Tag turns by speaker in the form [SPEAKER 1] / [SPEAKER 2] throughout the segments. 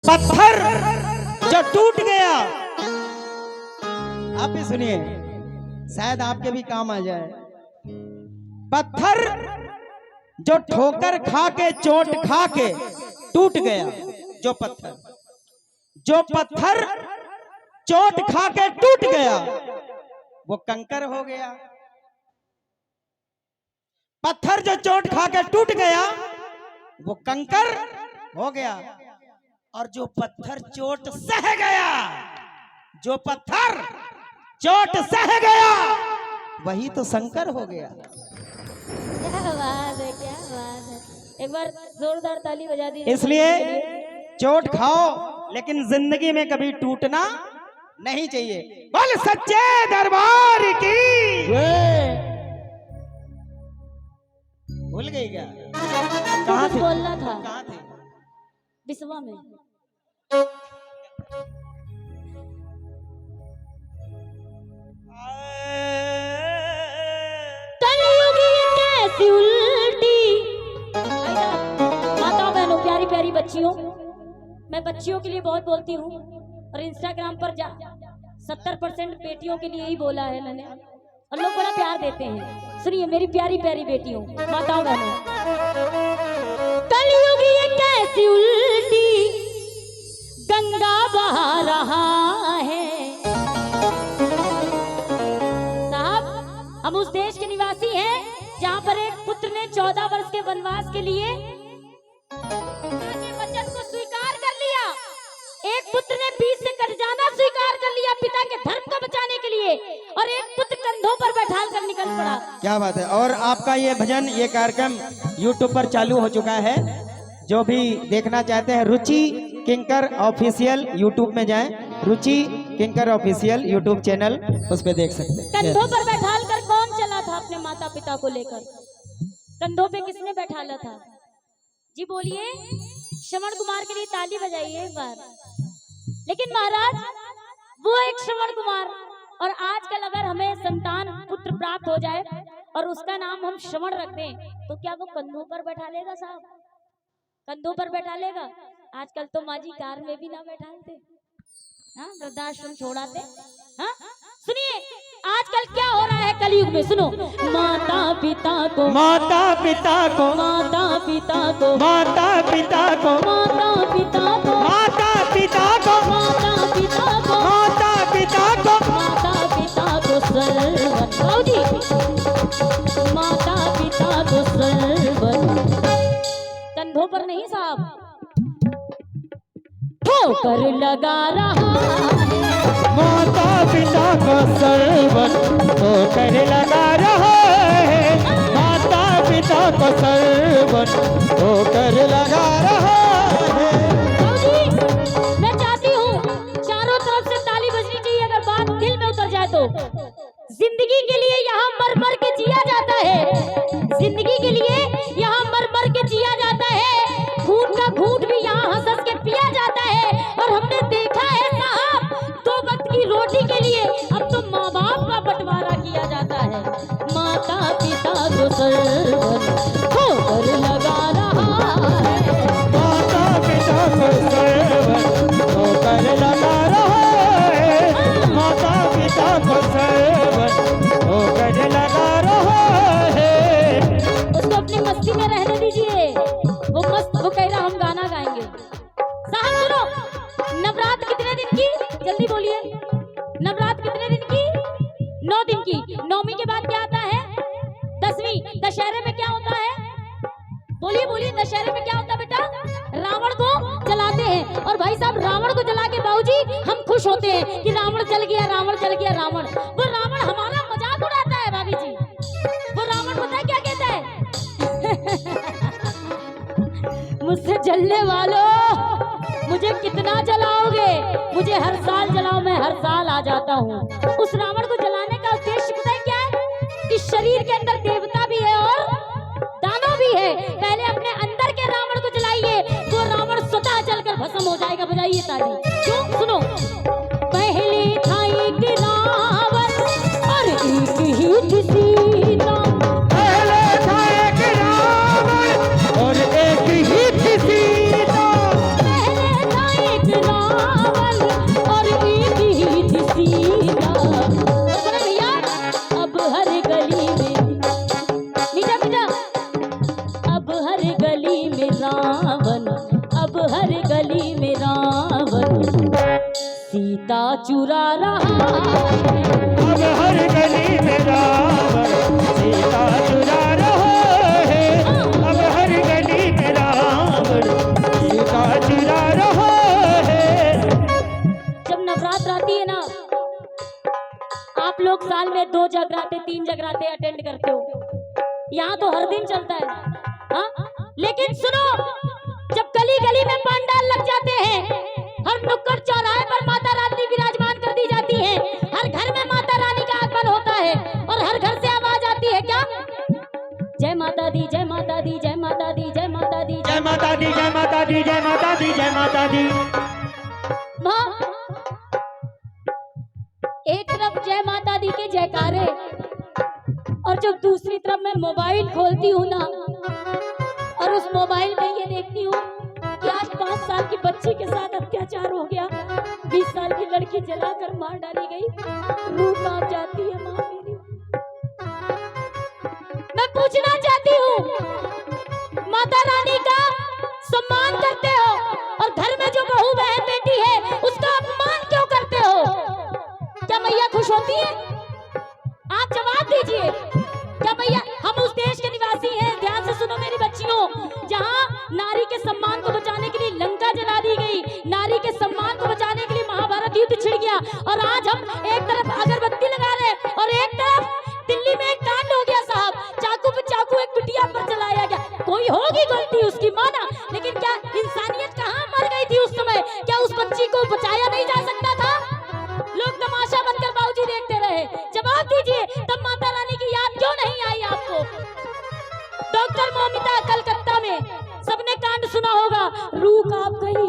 [SPEAKER 1] पत्थर जो टूट गया, आप भी सुनिए, शायद आपके भी काम आ जाए। पत्थर जो ठोकर खा के चोट खा के टूट गया, जो पत्थर चोट खा के टूट गया वो कंकर हो गया। पत्थर जो चोट खा के टूट गया वो कंकर हो गया, और जो पत्थर चोट सह गया, जो पत्थर चोट सह गया वही तो शंकर हो गया।
[SPEAKER 2] क्या बात है, क्या बात है। एक बार जोरदार ताली बजा दी।
[SPEAKER 1] इसलिए चोट खाओ लेकिन जिंदगी में कभी टूटना नहीं चाहिए। बोल सच्चे दरबार की। भूल गई क्या? कहाँ थे?
[SPEAKER 2] बोलना था।
[SPEAKER 1] कहाँ थे?
[SPEAKER 2] बिस्वा में। कैसी उल्टी माताओं बहनों प्यारी प्यारी बच्चियों, मैं बच्चियों के लिए बहुत बोलती हूँ और इंस्टाग्राम पर 70% बेटियों के लिए ही बोला है मैंने, और लोग बड़ा प्यार देते हैं। सुनिए मेरी प्यारी प्यारी बेटियों, माताओं बहनों, कलयुग ये कैसी उल्टी गंगा बहा रहा है। साहब, हम उस देश के निवासी हैं जहाँ पर एक पुत्र ने 14 वर्ष के वनवास के लिए पिता के वचन को स्वीकार कर लिया। एक पुत्र ने बीच से कट जाना स्वीकार कर लिया पिता के धर्म को बचाने के लिए, और एक पुत्र कंधों पर बैठाल कर निकल पड़ा।
[SPEAKER 1] क्या बात है। और आपका ये भजन, ये कार्यक्रम YouTube पर चालू हो चुका है। जो भी देखना चाहते हैं रुचि किंकर ऑफिशियल YouTube में जाएं, रुचि किंकर ऑफिशियल YouTube चैनल, उस पे देख सकते हैं।
[SPEAKER 2] कंधों पर बैठाल कर कौन चला था अपने माता पिता को लेकर? कंधों पे किसने बैठाला था? जी बोलिए, श्रवण कुमार के लिए ताली बजाइए एक बार। लेकिन महाराज, वो एक श्रवण कुमार, और आजकल अगर हमें संतान पुत्र प्राप्त हो जाए और उसका नाम हम श्रवण रख दें तो क्या वो कंधों पर बैठा लेगा? साहब, कंधों पर बैठा लेगा? आजकल तो माँ जी कार में भी ना बैठाते, हाँ, वृद्धाश्रम छोड़ाते। हाँ, सुनिए आजकल क्या हो रहा है कलयुग में, सुनो। माता पिता को,
[SPEAKER 1] माता पिता को,
[SPEAKER 2] माता पिता को,
[SPEAKER 1] माता पिता को,
[SPEAKER 2] माता पिता को,
[SPEAKER 1] माता पिता को,
[SPEAKER 2] माता पिता को,
[SPEAKER 1] माता पिता को,
[SPEAKER 2] माता पिता को सर्वत, बाबूजी, माता पिता को सर्वत, कंधों पर नहीं साहब, ठोकर लगा रहा है।
[SPEAKER 1] माता पिता को सर्वन ठोकर लगा रहा है, माता पिता को सर्वन ठोकर लगा रहा है।
[SPEAKER 2] मैं चाहती हूँ चारों तरफ से ताली बजनी चाहिए अगर बात दिल में उतर जाए तो। जिंदगी के लिए यहाँ मर मर के जिया जाता है, जिंदगी के लिए यहाँ मर मर के जिया जाता है, खून का घूंट भी यहाँ हंस हंस के पिया जाता है। और हमने देखा है साहब, 2 वक्त की रोटी के लिए अब तो माँ बाप का बंटवारा किया जाता है। माता पिता को सर्वन ठोकर लगा रहा है,
[SPEAKER 1] माता पिता को सर्वन ठोकर लगा रहा है, माता पिता को सर्वन ठोकर लगा रहा है।
[SPEAKER 2] उसको अपनी मस्ती में रहने दीजिए, वो मस्त, वो कह रहा हम गाना गाएंगे। साहब सुनो, नवरात्र कितने दिन की? जल्दी बोलिए, नवरात्र कितने दिन की? 9 दिन की। 9वीं के बाद क्या आता है? 10वीं। दशहरे में क्या होता है? बोलिए बोलिए, दशहरे में क्या होता है बेटा? रावण को जलाते हैं, और भाई साहब रावण को जला के बाबूजी हम खुश होते हैं कि रावण जल गया, रावण जल गया। रावण, वो रावण हमारा मजाक उड़ाता है भाभी जी। वो रावण पता है क्या कहता है? मुझसे जलने वालों, मुझे कितना जलाओगे? मुझे हर साल जलाओ, मैं हर साल आ जाता हूँ। उस रावण को जलाने का उद्देश्य पता है क्या है? इस शरीर के अंदर देवता भी है और दानव भी है। पहले अपने अंदर के रावण को जलाइए, तो रावण स्वतः जलकर भस्म हो जाएगा। बजाइए ताली। क्यों? सुनो, पहले था एक रावण और एक ही थी सीता,
[SPEAKER 1] पहले था एक रावण और एक ही थी सीता,
[SPEAKER 2] पहले था एक सीता चुरा रहा है।
[SPEAKER 3] अब हर गली में रावण सीता चुरा रहा है। अब हर गली में रावण सीता चुरा रहा है।
[SPEAKER 2] जब नवरात्र आती है ना, आप लोग साल में 2 जगराते 3 जगराते अटेंड करते हो, यहाँ तो हर दिन चलता है। हाँ? लेकिन सुनो, जब गली गली में पंडाल लग जाते हैं, हर नुक्कड़ चौराहे पर माता रानी विराजमान कर दी जाती है, हर घर में माता रानी का आगमन होता है और हर घर से आवाज आती है क्या? जय माता दी, जय माता दी, जय माता दी, जय माता दी,
[SPEAKER 3] जय माता दी, जय माता दी, जय माता दी, जय माता दी।
[SPEAKER 2] माँ, एक तरफ जय माता दी के जयकारे और जब दूसरी तरफ मैं मोबाइल खोलती हूँ ना, और उस मोबाइल में ये देखती हूँ कि आज 5 साल की बच्ची के साथ अत्याचार हो गया, 20 साल की लड़की जलाकर मार डाली गई, रूह कांप जाती है माँ मेरी। मैं पूछना चाहती हूँ, माता रानी का सम्मान करते हो और घर में जो बहू बहन बेटी है उसका अपमान क्यों करते हो? क्या मैया खुश होती है? आप जवाब दीजिए। क्या मैया, हम उस देश के निवासी हैं, ध्यान से सुनो मेरी बच्चियों, जहां नारी के सम्मान को बचाने के लिए लंका जला दी गई, नारी के सम्मान को बचाने के लिए महाभारत युद्ध छिड़ गया, और आज हम एक तरफ अगरबत्ती लगा रहे और एक तरफ दिल्ली में एक कांड हो गया साहब, चाकू पे चाकू एक बिटिया पर चलाया गया। कोई होगी गलती उसकी माना, लेकिन क्या इंसानियत कहाँ मर गई थी उस समय? क्या उस बच्ची को बचाया नहीं जा सकता था? लोग तमाशा बनकर बाबूजी देखते रहे। जवाब दीजिए, तब माता रानी की याद क्यों नहीं आई आपको? डॉक्टर मोमिता कलकत्ता में सबने कांड सुना होगा, रूह कांप गई।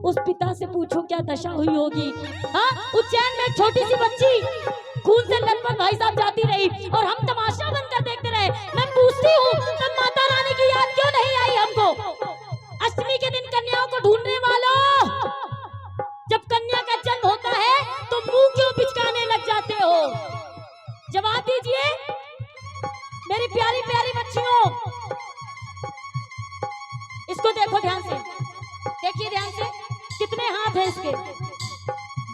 [SPEAKER 2] उस पिता से पूछो क्या दशा हुई होगी। हाँ, उज्जैन में एक छोटी सी बच्ची खून से लथपथ भाई साहब जाती रही और हम तमाशा बनकर देखते रहे। मैं पूछती हूँ, तब माता रानी की याद क्यों नहीं आई हमको? अष्टमी के दिन कन्याओं को ढूंढने वालों, जब कन्या का जन्म होता है तो मुंह क्यों बिचकाने लग जाते हो? जवाब दीजिए मेरी प्यारी प्यारी बच्चियों। इसको देखो ध्यान से, देखिए ध्यान से, कितने हाथ हैं इसके?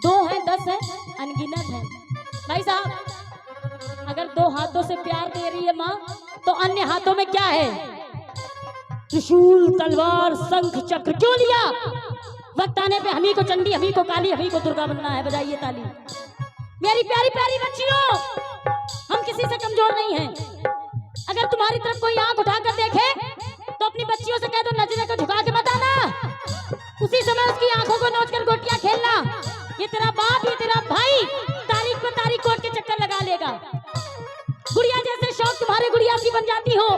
[SPEAKER 2] 2 हैं, 10 हैं, अनगिनत हैं। भाई साहब, अगर 2 हाथों से प्यार दे रही है माँ, तो अन्य हाथों में क्या है? त्रिशूल, तलवार, शंख, चक्र क्यों लिया? वक्त आने पे हमी को चंडी, हमी को काली, हमी को दुर्गा बनना है। बजाइए ताली। मेरी प्यारी प्यारी बच्चियों, हम किसी से कमजोर नहीं हैं। अगर तुम्हारी तरफ कोई आंख उठाकर देखे तो अपनी बच्चियों से कह दो नजरें को झुका के मत आना, उसी समय उसकी आंखों को नोचकर गोटियां खेलना। ये तेरा बाप, ये तेरा भाई तारीख पे तारीख कोर्ट के चक्कर लगा लेगा। गुड़िया जैसे शौक तुम्हारे गुड़िया सी बन जाती हो,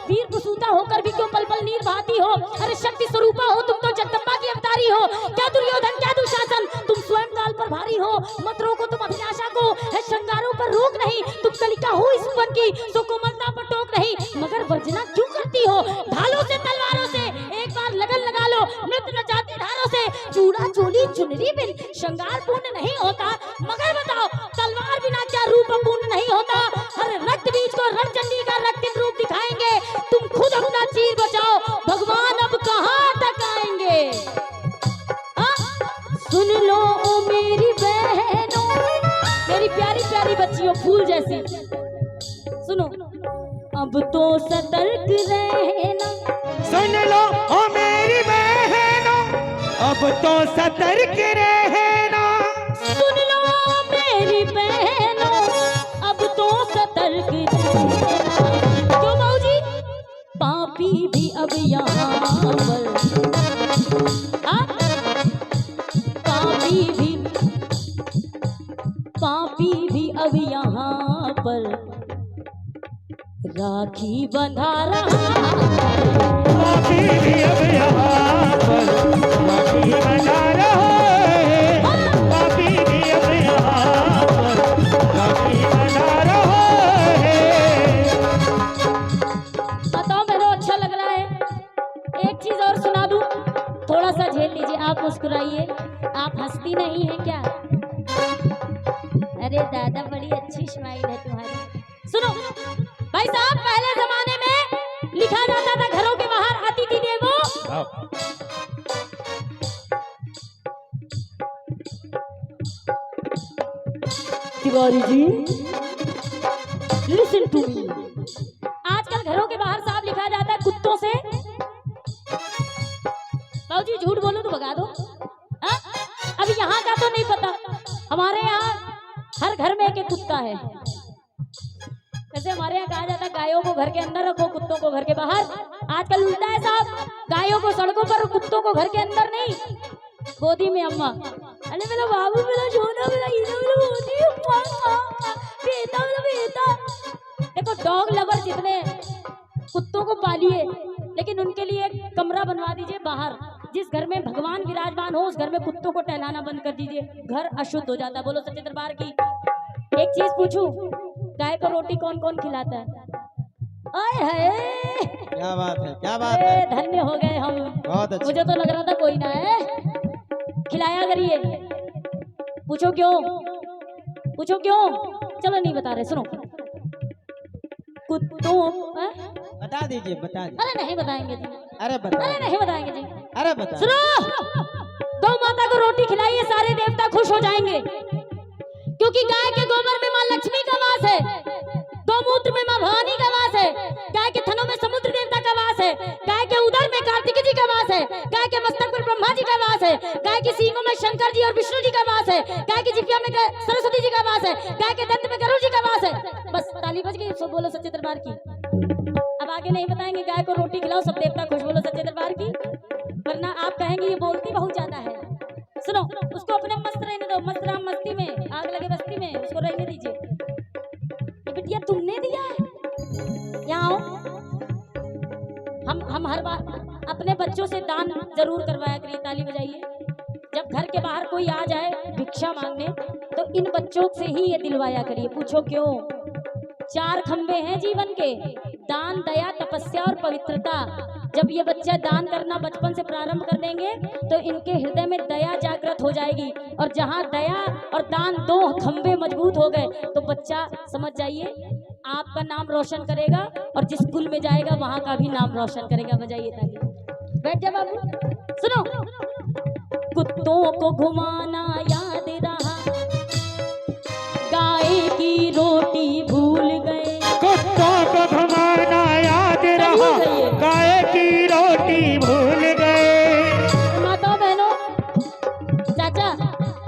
[SPEAKER 2] वीर कुसूता होकर भी क्यों पल पल नीर बहाती हो? अरे शक्ति स्वरूपा हो तुम तो, जगदम्बा की अवतारी हो। क्या दुर्योधन, क्या दुशासन, तुम स्वयं काल पर भारी हो। मत रोको तुम अभिलाषा को, है श्रृंगारों पर रोक नहीं। तुम कलिका हो इस वन की, सो कोमलता पर टोक नहीं। मगर वर्जना क्यों करती हो? ढालों से, तलवारों से एक बार लगन लगा लो, नृत्य नचाती धारों से। चूड़ा चोली चुनरी बिन श्रृंगार पूर्ण नहीं होता। मगर बताओ, तलवार बिना क्या रूप पूर्ण नहीं होता? हर रक्त बीज को रणचंडी का रक्तिम रूप दिखाएंगे। तुम खुद अपना चीर बचाओ, भगवान अब कहाँ तक आएंगे? सुन लो ओ मेरी बहनों, मेरी प्यारी प्यारी बच्चियों, फूल जैसी, सुनो। अब तो सतर्क रहना,
[SPEAKER 3] सुन लो ओ मेरी बहनों, अब तो सतर्क रहना।
[SPEAKER 2] सुन लो मेरी बहनों, अब तो सतर्क रहना। क्यों बाबूजी? पापी भी अब यहाँ पर, पापी भी अब यहाँ पर राखी बंधा रहा।
[SPEAKER 3] पापी भी अब यहाँ पर राखी बंधा रहा है। पापी भी अब यहाँ पर राखी बंधा रहा है।
[SPEAKER 2] बताओ मेरे अच्छा लग रहा है। एक चीज और सुना दूं, थोड़ा सा झेल लीजिए। आप मुस्कुराइए, आप हंसती नहीं है क्या? अरे दादा, बड़ी अच्छी स्माइल है तुम्हारी। सुनो भाई साहब, पहले जमाने में लिखा जाता था घरों के बाहर अतिथि देवो Tiwari ji, listen to me. आजकल घरों के बाहर साफ लिखा जाता है कुत्तों से। बाबूजी झूठ बोलो तो भगा दो। हाँ? अब यहाँ का तो नहीं पता, हमारे यहाँ हर घर में एक कुत्ता है। वैसे हमारे यहाँ कहा जाता है गायों को घर के अंदर रखो, कुत्तों को घर के बाहर। आजकल उल्टा है साहब, गायों को सड़कों पर, कुत्तों को घर के अंदर नहीं, गोदी में। अम्मा अरे मेरा बाबू, मेरा छोटा, मेरा हीरा, मेरा मोती, अम्मा, बेटा, मेरा बेटा। देखो डॉग लवर जितने कुत्तों को पालिए, लेकिन उनके लिए एक कमरा बनवा दीजिए बाहर। जिस घर में भगवान विराजमान हो उस घर में कुत्तों को टहलाना बंद कर दीजिए, घर अशुद्ध हो जाता है। बोलो सच्चे दरबार की। एक चीज पूछूं, गाय को रोटी कौन कौन खिलाता है? आए है,
[SPEAKER 1] क्या बात है, क्या बात है,
[SPEAKER 2] धन्य हो गए हम।
[SPEAKER 1] बहुत अच्छा।
[SPEAKER 2] मुझे तो लग रहा था कोई ना है। खिलाया करिए। पूछो क्यों, पूछो क्यों? चलो नहीं बता रहे, सुनो। कुत्तों
[SPEAKER 1] बता दीजिए, बता दीजिए।
[SPEAKER 2] अरे नहीं बताएंगे जी,
[SPEAKER 1] अरे बता,
[SPEAKER 2] अरे नहीं बताएंगे जी।
[SPEAKER 1] अरे बता।
[SPEAKER 2] सुनो, गौ माता को रोटी खिलाइए, सारे देवता खुश हो जाएंगे। क्योंकि गाय के गोबर में माँ लक्ष्मी का वास है, गौमूत्र में माँ भवानी का वास है, गाय के थनों में समुद्र देवता का वास है, गाय के उदर में कार्तिक जी का वास है, गाय के मस्तक पर ब्रह्मा जी का वास है, गाय की सींगों में शंकर जी और विष्णु जी का वास है, गाय की जिह्वा में सरस्वती जी का वास है, गाय के दंत में गरुड़ जी का वास है। बस ताली बज गई, सब बोलो सच्चे दरबार की। अब आगे नहीं बताएंगे, गाय को रोटी खिलाओ सब देवता खुश, बोलो सच्चे दरबार की। वरना आप कहेंगे ये बोलती बहुत ज्यादा है। सुनो, उसको अपने मस्त रहने दो, मस्त राम मस्ती में, आग लगे बस्ती में, उसको रहने दीजिए। ये बिटिया तुमने दिया है, यहाँ आओ। हम हर बार अपने बच्चों से दान जरूर करवाया करिए, ताली बजाइए। जब घर के बाहर कोई आ जाए भिक्षा मांगने तो इन बच्चों से ही ये दिलवाया करिए। पूछो क्यों? 4 खंबे हैं जीवन के, दान, दया, तपस्या और पवित्रता। जब ये बच्चे दान करना बचपन से प्रारंभ कर देंगे तो इनके हृदय में दया जागृत हो जाएगी, और जहाँ दया और दान 2 खंबे मजबूत हो गए तो बच्चा समझ जाइए आपका नाम रोशन करेगा, और जिस कुल में जाएगा वहां का भी नाम रोशन करेगा। बजाइए ताली। बैठ जा बाबू। सुनो, कुत्तों को घुमाना याद रहा, गाय की रोटी भूल गए।
[SPEAKER 3] कुत्तों को घुमाना याद रहा, गाय की रोटी भूल गए।
[SPEAKER 2] माता बहनों, चाचा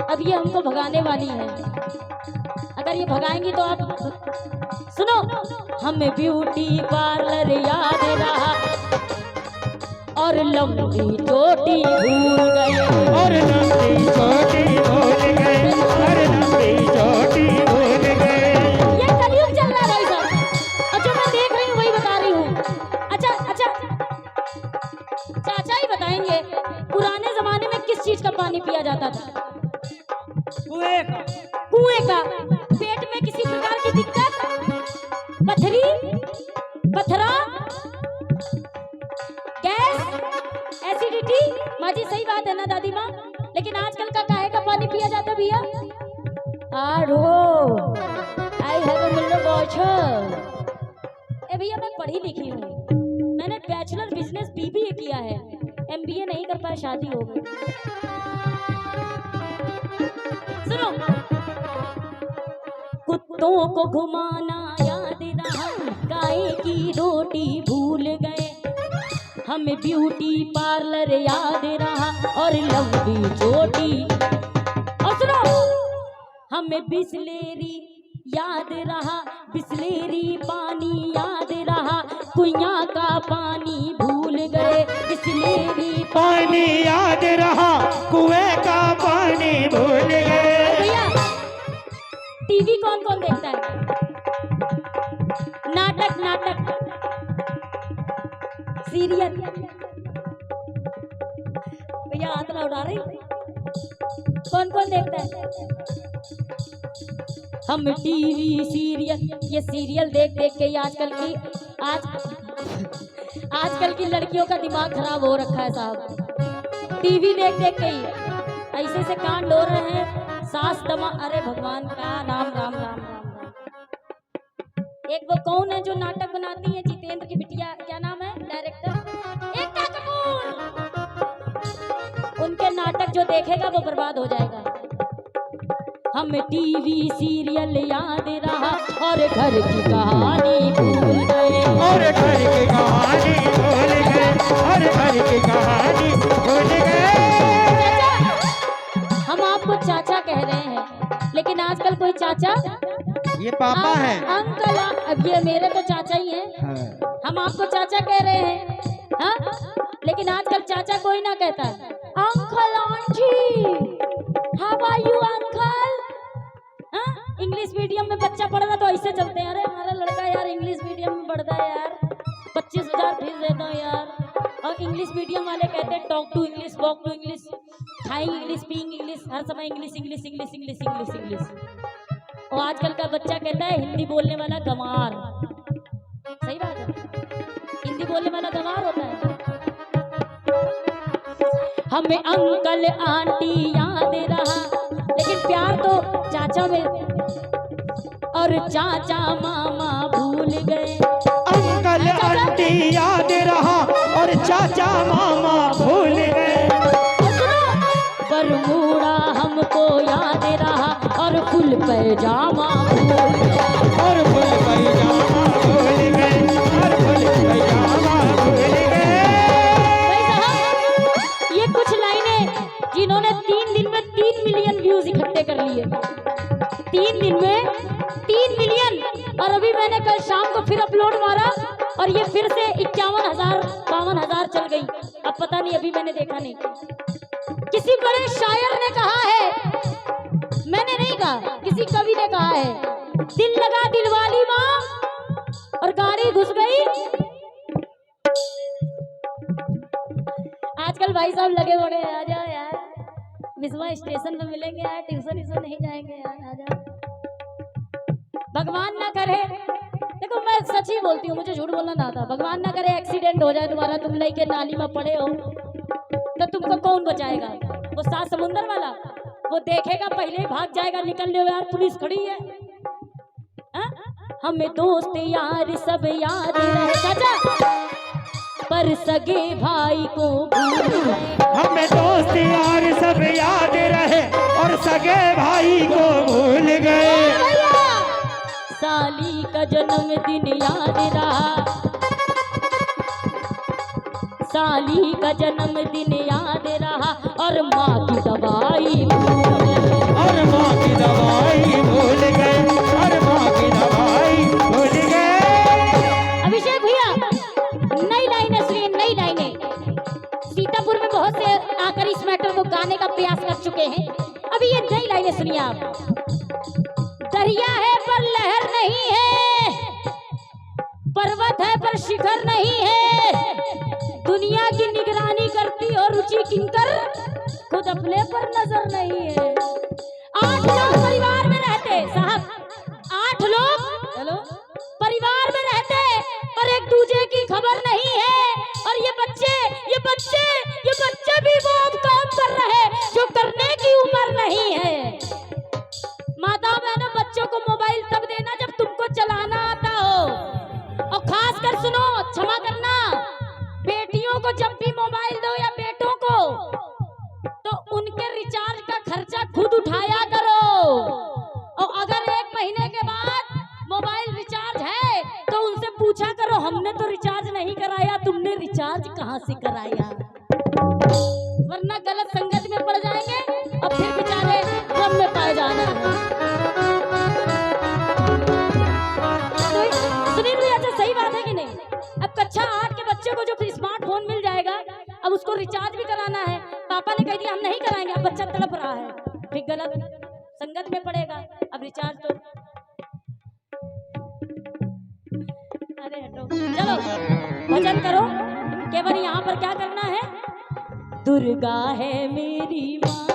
[SPEAKER 2] अब ये हमको भगाने वाली है, अगर ये भगाएंगी तो आप सुनो। हमें ब्यूटी पार्लर याद रहा और लंबी चोटी भूल गए,
[SPEAKER 3] और लंबी चोटी भूल गए, और लंबी चोटी भूल गए।
[SPEAKER 2] ये कलयुग चल रहा है भाई साहब, और जो मैं देख रही हूँ वही बता रही हूँ। अच्छा अच्छा, चाचा ही बताएंगे पुराने जमाने में किस चीज का पानी पिया जाता था?
[SPEAKER 1] कुएं का।
[SPEAKER 2] कुएं का। पेट में किसी प्रकार की दिक्कत, पथरी, पथरा, गैस, एसिडिटी। माँ जी सही बात है ना दादी माँ? लेकिन आजकल का काहे का पानी पिया जाता भैया? RO I have a mineral water. ए भैया मैं पढ़ी लिखी हूँ, मैंने बैचलर बिजनेस बीबीए किया है, एमबीए नहीं कर पाया, शादी हो गई। सुनो, कुत्तों को घुमाना याद रहा, गाय की रोटी भूल गए। हमें ब्यूटी पार्लर याद रहा और लंबी चोटी। और सुनो, हमें बिस्लेरी याद रहा, बिस्लेरी पानी याद रहा, कुइयां का पानी भूल गए। बिस्लेरी
[SPEAKER 3] पानी याद रहा, कुएं का पानी भूल गए।
[SPEAKER 2] भैया टीवी कौन कौन देखता है? नाटक, नाटक, सीरियल। भैया हाथ ना उठा रही। कौन कौन देखता है? हम टीवी सीरियल, ये सीरियल देख देख के आजकल की लड़कियों का दिमाग खराब हो रखा है साहब। टीवी देख देख के ही ऐसे से कान लो रहे हैं, सास दमा। अरे भगवान का नाम, राम राम राम राम। एक वो कौन है जो नाटक बनाती है, जितेंद्र की बिटिया, क्या नाम है डायरेक्टर? एकता कपूर। उनके नाटक जो देखेगा वो बर्बाद हो जाएगा। हम टीवी सीरियल याद रहा और घर की कहानी भूल गए।
[SPEAKER 3] और घर की कहानी भूल गए, और घर की कहानी भूल गए।
[SPEAKER 2] हम आपको चाचा कह रहे हैं, लेकिन आजकल कोई चाचा
[SPEAKER 3] ये पापा है।
[SPEAKER 2] अंकल अब ये मेरे तो चाचा ही हैं।
[SPEAKER 3] हाँ।
[SPEAKER 2] हम आपको चाचा कह रहे हैं, हाँ? लेकिन आजकल चाचा कोई ना कहता। Uncle aunty, how are you uncle? हाँ? इंग्लिश मीडियम में बच्चा पढ़ रहा तो ऐसे चलते हैं, अरे हमारा लड़का यार इंग्लिश मीडियम में पढ़ता है यार, 25,000 फीस देता हूँ यार। और इंग्लिश मीडियम वाले कहते हैं talk to English, walk to English, खाइंग इंग्लिश, पीइंग इंग्लिश, हर समय English English English English English English. और आजकल का बच्चा कहता है हिंदी बोलने वाला गंवार। सही बात है, हिंदी बोलने वाला गंवार होता है। हमें अंकल आंटी याद रहा, लेकिन प्यार तो चाचा में, और चाचा मामा भूल गए।
[SPEAKER 3] अंकल आंटी याद रहा और चाचा मामा भूल गए।
[SPEAKER 2] बरमूडा हमको याद रहा और फुल पैजामा भूल गए।
[SPEAKER 3] और फुल पैजामा भूल गए, और फुल पैजामा भूल गए।
[SPEAKER 2] भाई साहब, ये कुछ लाइनें जिन्होंने 3 दिन में 3 मिलियन व्यूज इकट्ठे कर लिए। 3 दिन में 3 मिलियन। और अभी मैंने कल शाम को फिर अपलोड मारा और ये फिर से 51,000 52,000 चल गई। अब पता नहीं, अभी मैंने देखा नहीं। किसी बड़े शायर ने कहा है, मैंने नहीं कहा, किसी कवि ने कहा है, दिल लगा दिलवाली माँ और गाड़ी घुस गई। आजकल भाई साहब लगे बड़े हैं, आ जाओ यार, विश्वा स्टेशन पे मिलेंगे यार, ट्यूशन नहीं जाएंगे यार, आ जाओ। भगवान ना करे, देखो मैं सच ही बोलती हूँ, मुझे झूठ बोलना ना आता। भगवान ना करे एक्सीडेंट हो जाए तुम्हारा, तुम लई के नाली में पड़े हो तो तुमको कौन बचाएगा? वो 7 समुंदर वाला, वो देखेगा पहले ही भाग जाएगा, निकल लो यार पुलिस खड़ी है। हमें दोस्त यार सब याद रहे चाचा, पर सगे भाई को भूल गए।
[SPEAKER 3] हमें दोस्त यार सब याद रहे और सगे भाई को भूल गए।
[SPEAKER 2] साली का जन्मदिन याद रहा, साली का जन्मदिन याद रहा और माँ की दवाई भूल गए।
[SPEAKER 3] और माँ की दवाई भूल गए, और माँ की दवाई भूल गए।
[SPEAKER 2] अभिषेक भैया, नई लाइनें सुनिए, नई लाइनें। सीतापुर में बहुत से आकर इस मैटर को गाने का प्रयास कर चुके हैं, अभी ये नई लाइनें सुनिए आप। दरिया है पर लहर नहीं है, पर्वत है पर शिखर नहीं है, दुनिया की निगरानी करती और रुचि किंकर, खुद अपने पर नजर नहीं है। 8 लोग परिवार में रहते साहब, 8 लोग हेलो परिवार में रहते और एक दूसरे की खबर नहीं है। और ये बच्चे भी वो अब काम कर रहे जो करने की उम्र नहीं है। माता बहनों, बच्चों को मोबाइल तब देना जब तुमको चलाना आता हो। और खास कर सुनो, क्षमा करना, बेटियों को जब भी मोबाइल दो या बेटों को, तो उनके रिचार्ज का खर्चा खुद उठाया करो। और अगर 1 महीने के बाद मोबाइल रिचार्ज है तो उनसे पूछा करो, हमने तो रिचार्ज नहीं कराया, तुमने रिचार्ज कहाँ से कराया? वरना गलत संगत में पड़ जाएंगे और फिर बेचारे गम में पाए जाना है। तो सुनील भैया, अच्छा सही बात है कि नहीं? अब कक्षा 8 के बच्चे को जो स्मार्टफोन मिल जाएगा, अब उसको रिचार्ज भी कराना है, पापा ने कह दिया हम नहीं कराएंगे, अब बच्चा तड़प रहा है, फिर गलत संगत में पड़ेगा। अब रिचार्ज तो अरे हटो, चलो भजन करो। केवल यहाँ पर क्या करना है? दुर्गा है मेरी माँ,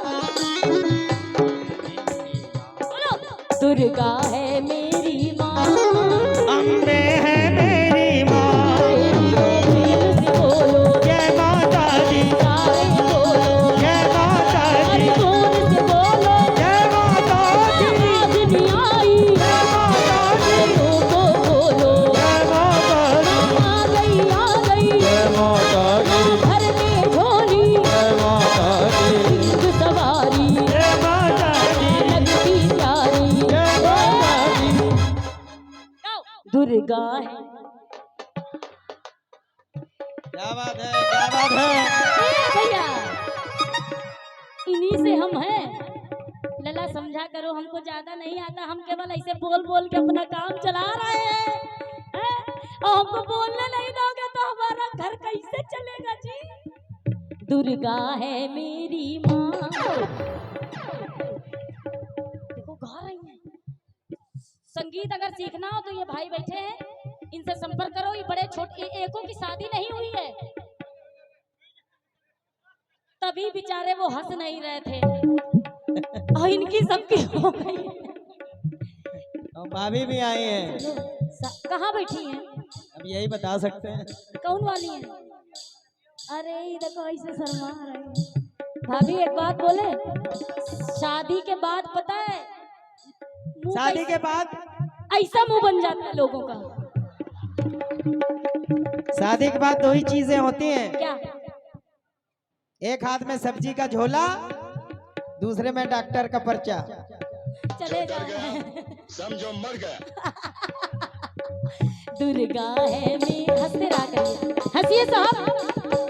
[SPEAKER 2] बोलो दुर्गा है मेरी माँ,
[SPEAKER 3] अम्बे है मेरी माँ,
[SPEAKER 2] प्रेम से बोलो
[SPEAKER 3] जय माता दी,
[SPEAKER 2] सारे बोलो
[SPEAKER 3] जय माता दी,
[SPEAKER 2] जोर से बोलो
[SPEAKER 3] जय माता दी,
[SPEAKER 2] आवाज नहीं आई,
[SPEAKER 3] जय माता दी,
[SPEAKER 2] लोगों बोलो
[SPEAKER 3] जय माता दी,
[SPEAKER 2] आ गई
[SPEAKER 3] जय माता दी,
[SPEAKER 2] घर में झोली
[SPEAKER 3] जय माता दी,
[SPEAKER 2] सवारी
[SPEAKER 3] जय माता दी,
[SPEAKER 2] लगती दुर्गा है।
[SPEAKER 1] क्या बात है, क्या बात है।
[SPEAKER 2] ए भैया, इन्हीं से हम हैं। लला समझा करो, हमको ज्यादा नहीं आता, हम केवल ऐसे बोल बोल के अपना काम चला रहे हैं, और हमको बोलने नहीं दोगे तो हमारा घर कैसे चलेगा जी। दुर्गा है मेरी माँ। देखो गा रही है। संगीत अगर सीखना हो तो ये भाई बैठे हैं, इनसे संपर्क करो। ये बड़े छोटे, एकों की शादी नहीं हुई है, तभी बेचारे वो हंस नहीं रहे थे, और इनकी सबकी हो गई।
[SPEAKER 1] और भाभी भी आई हैं।
[SPEAKER 2] कहाँ बैठी हैं?
[SPEAKER 1] अब यही बता सकते हैं।
[SPEAKER 2] कौन वाली हैं? अरे ये देखो ऐसे शर्मा रहे हैं। भाभी एक बात बोले, शादी के बाद पता है
[SPEAKER 1] शादी के बाद
[SPEAKER 2] ऐसा मुंह बन जाता है लोगों का।
[SPEAKER 1] शादी के बाद दो ही चीजें होती हैं,
[SPEAKER 2] क्या?
[SPEAKER 1] एक हाथ में सब्जी का झोला, दूसरे में डॉक्टर का पर्चा।
[SPEAKER 2] चले जाओ।
[SPEAKER 4] समझो मर गया।
[SPEAKER 2] दुर्गा है मैं, हंसते रहा करिए, हंसिए साहब।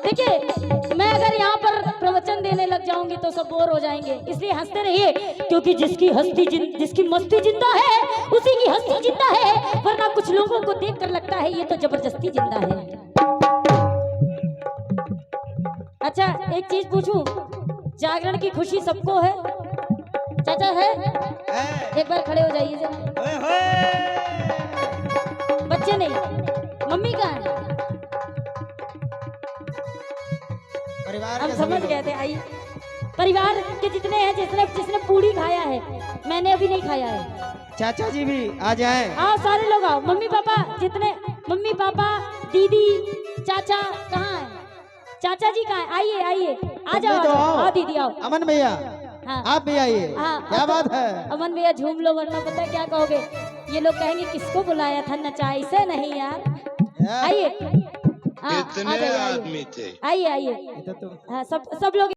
[SPEAKER 2] देखिए मैं अगर यहाँ पर प्रवचन देने लग जाऊंगी तो सब बोर हो जाएंगे, इसलिए हंसते रहिए, क्योंकि जिसकी मस्ती जिंदा है उसी की हंसी जिंदा है, वरना कुछ लोगों को देखकर लगता है ये तो जबरदस्ती जिंदा है। अच्छा एक चीज पूछूं, जागरण की खुशी सबको है? चाचा है? एक बार खड़े हो जाइए जरा।
[SPEAKER 1] ओए होए।
[SPEAKER 2] बच्चे नहीं, मम्मी कहाँ है?
[SPEAKER 1] परिवार
[SPEAKER 2] हम
[SPEAKER 1] के
[SPEAKER 2] समझ
[SPEAKER 1] सभी
[SPEAKER 2] गए थे। आई परिवार के जितने हैं, जिसने पूरी खाया है, मैंने अभी नहीं खाया है।
[SPEAKER 1] चाचा जी भी आ जाएं।
[SPEAKER 2] आओ सारे लोग आओ। मम्मी पापा जितने, मम्मी पापा दीदी चाचा कहाँ है? चाचा जी कहाँ है? आइए आइए, आ जाओ,
[SPEAKER 1] तो
[SPEAKER 2] आओ दीदी आओ।
[SPEAKER 1] अमन भैया
[SPEAKER 2] हाँ
[SPEAKER 1] आप भी आइए।
[SPEAKER 2] हाँ,
[SPEAKER 1] क्या
[SPEAKER 2] अब
[SPEAKER 1] बात है।
[SPEAKER 2] अमन भैया झूम लो, वरना पता है क्या कहोगे, ये लोग कहेंगे किसको बुलाया था, नचाई से नहीं यार। आइए हाँ, आ
[SPEAKER 4] कितने
[SPEAKER 2] जाइए,
[SPEAKER 4] आदमी थे?
[SPEAKER 2] आइए आइए,
[SPEAKER 1] ये तो तुम
[SPEAKER 2] हाँ सब लोग